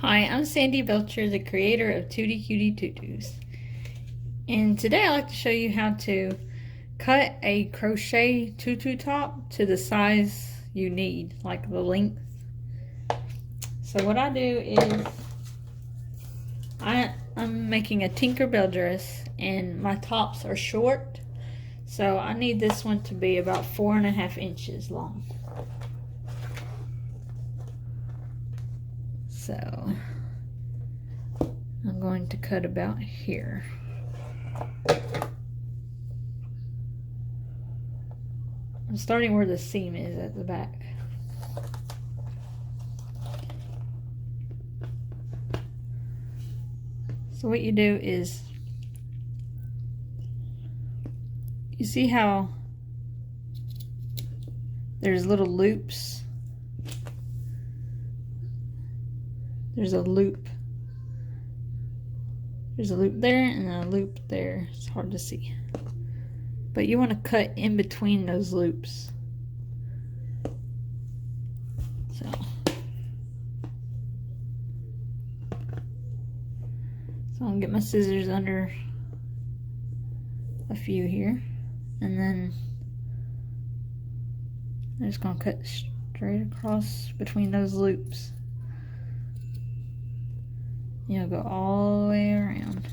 Hi, I'm Sandy Belcher, the creator of Tutie Cutie Tutus. And today I'd like to show you how to cut a crochet tutu top to the size you need, like the length. So what I do is I'm making a Tinkerbell dress and my tops are short. So I need this one to be about 4.5 inches long. So I'm going to cut about here. I'm starting where the seam is at the back. So what you do is, you see how there's little loops? There's a loop. There's a loop there and a loop there. It's hard to see. But you want to cut in between those loops. So I'll get my scissors under a few here. And then I'm just going to cut straight across between those loops. You'll go all the way around.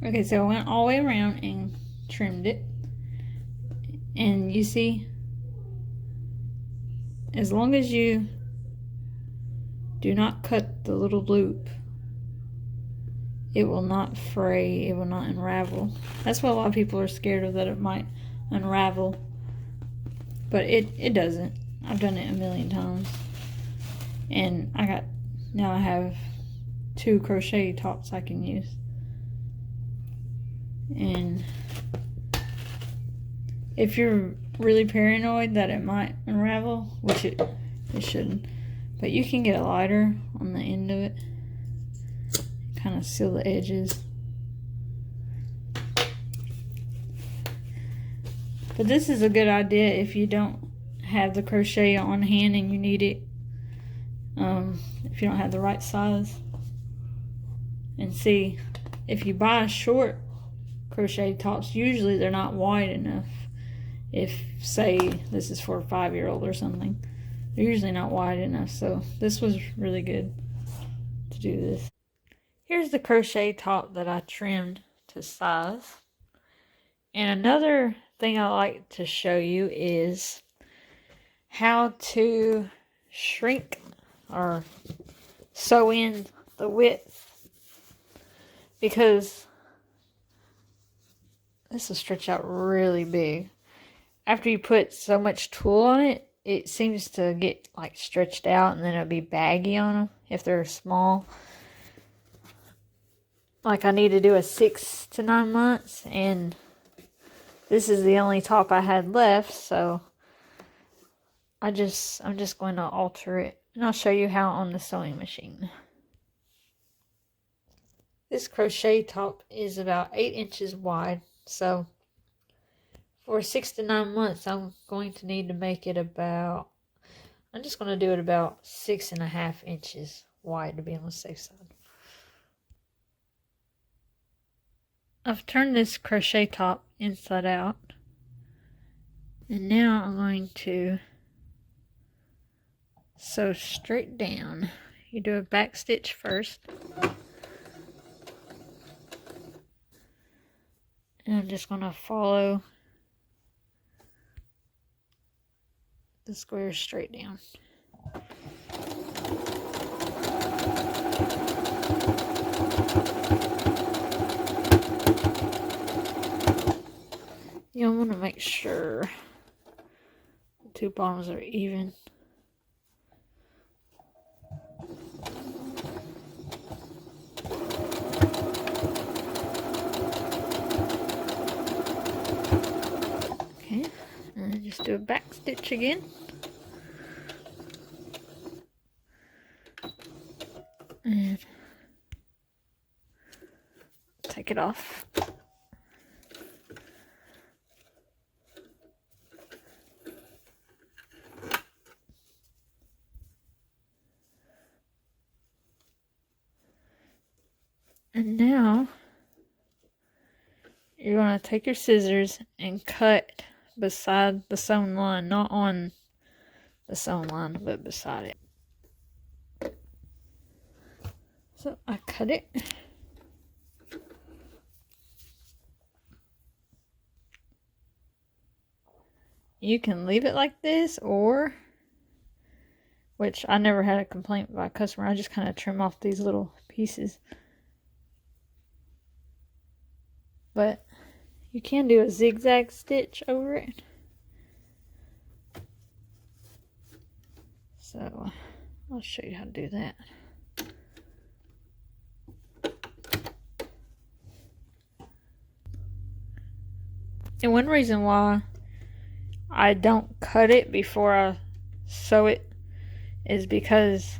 Okay, so I went all the way around and trimmed it. And you see, as long as you do not cut the little loop, it will not fray, it will not unravel. That's what a lot of people are scared of, that it might unravel. But it doesn't. I've done it a million times. And now I have 2 crochet tops I can use. And if you're really paranoid that it might unravel, which it shouldn't, but you can get a lighter on the end of it, kind of seal the edges. But this is a good idea if you don't have the crochet on hand and you need it, if you don't have the right size. And see, if you buy short crochet tops, usually they're not wide enough. If, say, this is for a 5-year-old or something, they're usually not wide enough. So this was really good to do this. Here's the crochet top that I trimmed to size. And another thing I like to show you is how to shrink or sew in the width, because this will stretch out really big. After you put so much tulle on it, it seems to get like stretched out, and then it'll be baggy on them if they're small. Like I need to do a 6 to 9 months, and this is the only top I had left, so I'm just going to alter it, and I'll show you how on the sewing machine. This crochet top is about 8 inches wide, so for 6 to 9 months, I'm going to need to make it about, I'm just going to do it about 6.5 inches wide to be on the safe side. I've turned this crochet top inside out, and now I'm going to sew straight down. You do a back stitch first, and I'm just going to follow the square straight down. You want to make sure the 2 bottoms are even. Okay, and then just do a back stitch again. And take it off. you're going to take your scissors and cut beside the sewn line, not on the sewn line, but beside it. So I cut it. You can leave it like this, or, which I never had a complaint by a customer, I just kind of trim off these little pieces. But you can do a zigzag stitch over it. So I'll show you how to do that. And one reason why I don't cut it before I sew it is because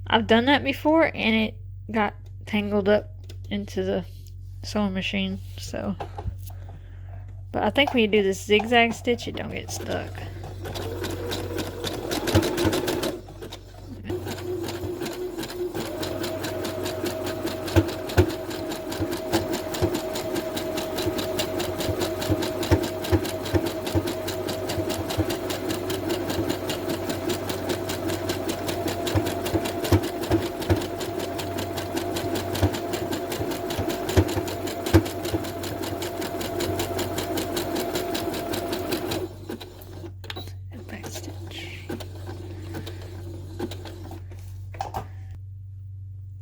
I've done that before and it got tangled up into the sewing machine. So, but I think when you do this zigzag stitch, it don't get stuck.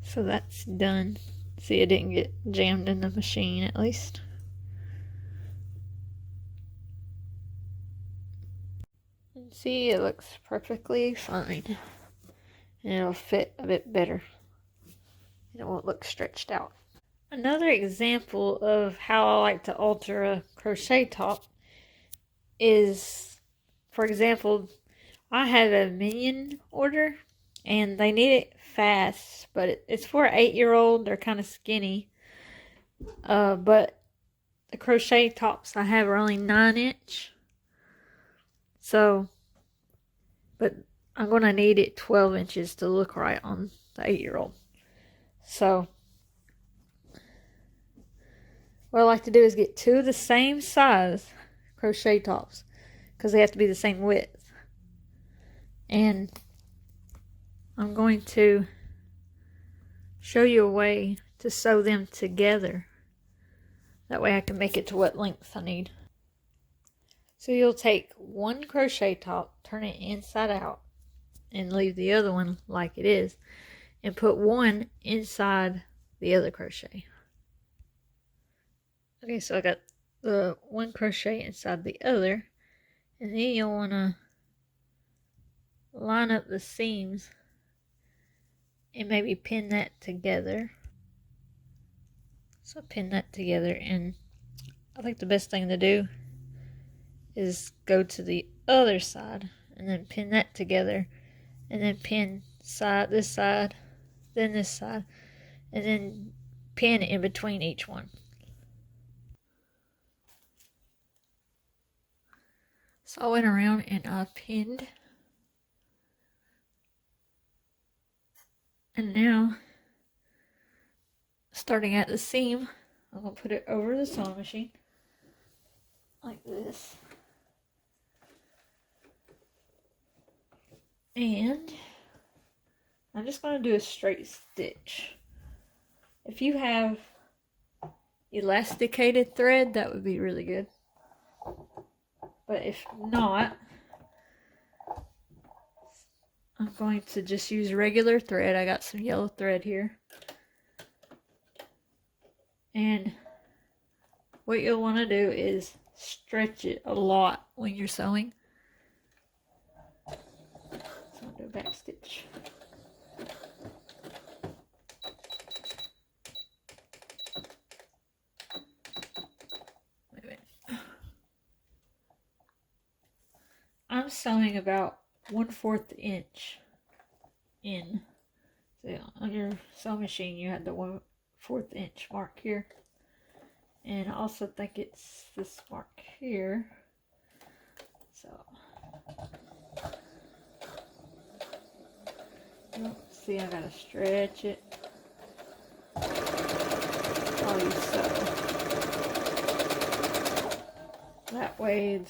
So that's done. See, it didn't get jammed in the machine at least. And see, it looks perfectly fine. And it'll fit a bit better. It won't look stretched out. Another example of how I like to alter a crochet top is, for example, I have a minion order and they need it fast, but it's for an 8-year-old. They're kind of skinny. But the crochet tops I have are only 9-inch. So, but I'm going to need it 12 inches to look right on the 8-year-old. So, what I like to do is get 2 of the same size crochet tops, because they have to be the same width. And I'm going to show you a way to sew them together. That way I can make it to what length I need. So you'll take one crochet top, turn it inside out, and leave the other one like it is, and put one inside the other crochet. Okay, so I got the one crochet inside the other, and then you'll want to line up the seams and maybe pin that together. So pin that together, and I think the best thing to do is go to the other side and then pin that together, and then pin this side, then this side, and then pin in between each one. So I went around and I pinned. And now, starting at the seam, I'm going to put it over the sewing machine, like this. And I'm just going to do a straight stitch. If you have elasticated thread, that would be really good. But if not, I'm going to just use regular thread. I got some yellow thread here. And what you'll want to do is stretch it a lot when you're sewing. So I'll do a back stitch. Wait a minute. I'm sewing about 1/4 inch in. So on your sewing machine you had the 1/4 inch mark here, and I also think it's this mark here. So see, I gotta stretch it while you sew. that way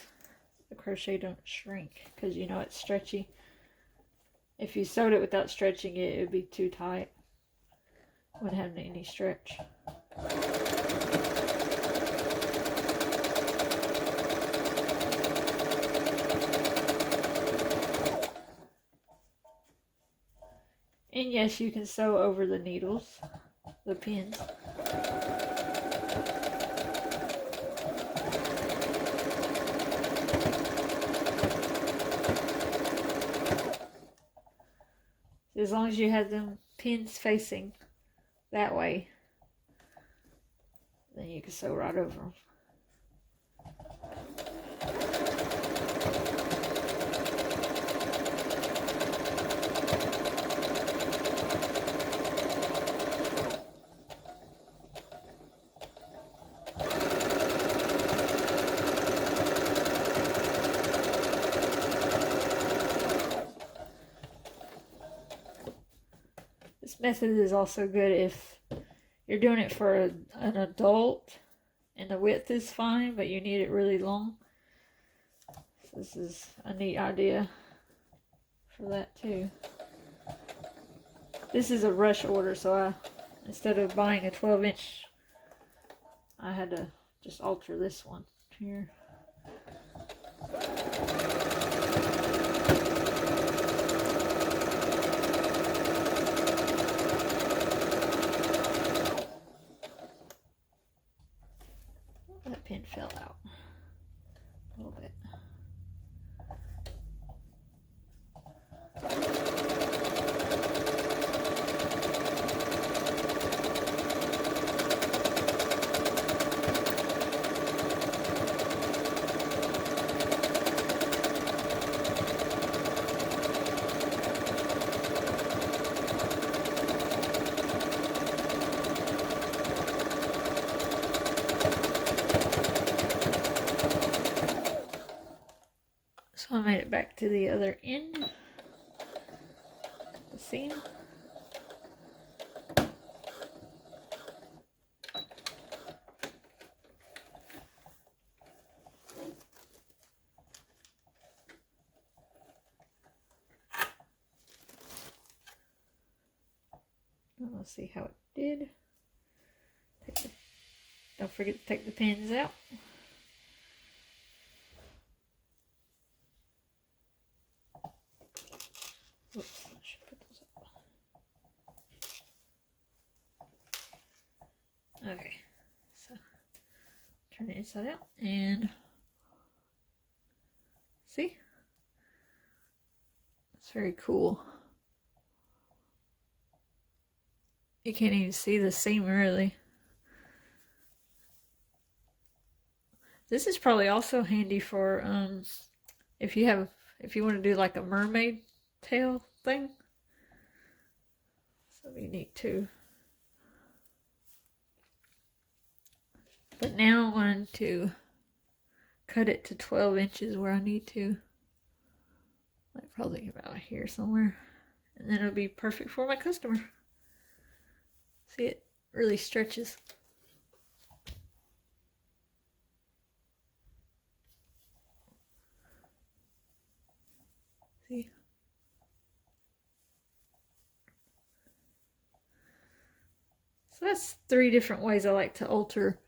the crochet don't shrink, because you know it's stretchy. If you sewed it without stretching it, it would be too tight. Wouldn't have any stretch. And yes, you can sew over the needles, the pins. As long as you have them pins facing that way, then you can sew right over them. This method is also good if you're doing it for an adult and the width is fine, but you need it really long. So this is a neat idea for that too. This is a rush order, so instead of buying a 12-inch, I had to just alter this one here. That pin fell out a little bit. So I made it back to the other end, the seam. Let's see how it did. Don't forget to take the pins out. Oops, I should put those up. Okay, so turn it inside out and see? It's very cool. You can't even see the seam really. This is probably also handy for if you want to do like a mermaid tail thing. So that'd be neat too. But now I'm going to cut it to 12 inches where I need to. Like probably about here somewhere. And then it'll be perfect for my customer. See, it really stretches. See? So that's 3 different ways I like to alter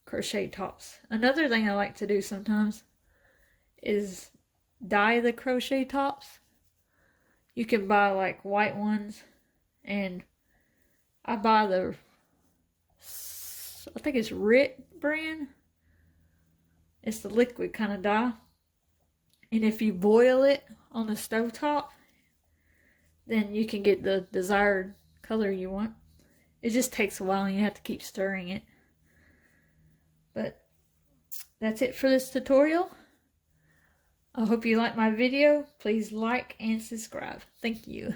crochet tops. Another thing I like to do sometimes is dye the crochet tops. You can buy like white ones, and I buy the, I think it's Rit brand. It's the liquid kind of dye. And if you boil it on the stovetop, then you can get the desired color you want. It just takes a while and you have to keep stirring it. But that's it for this tutorial. I hope you liked my video. Please like and subscribe. Thank you.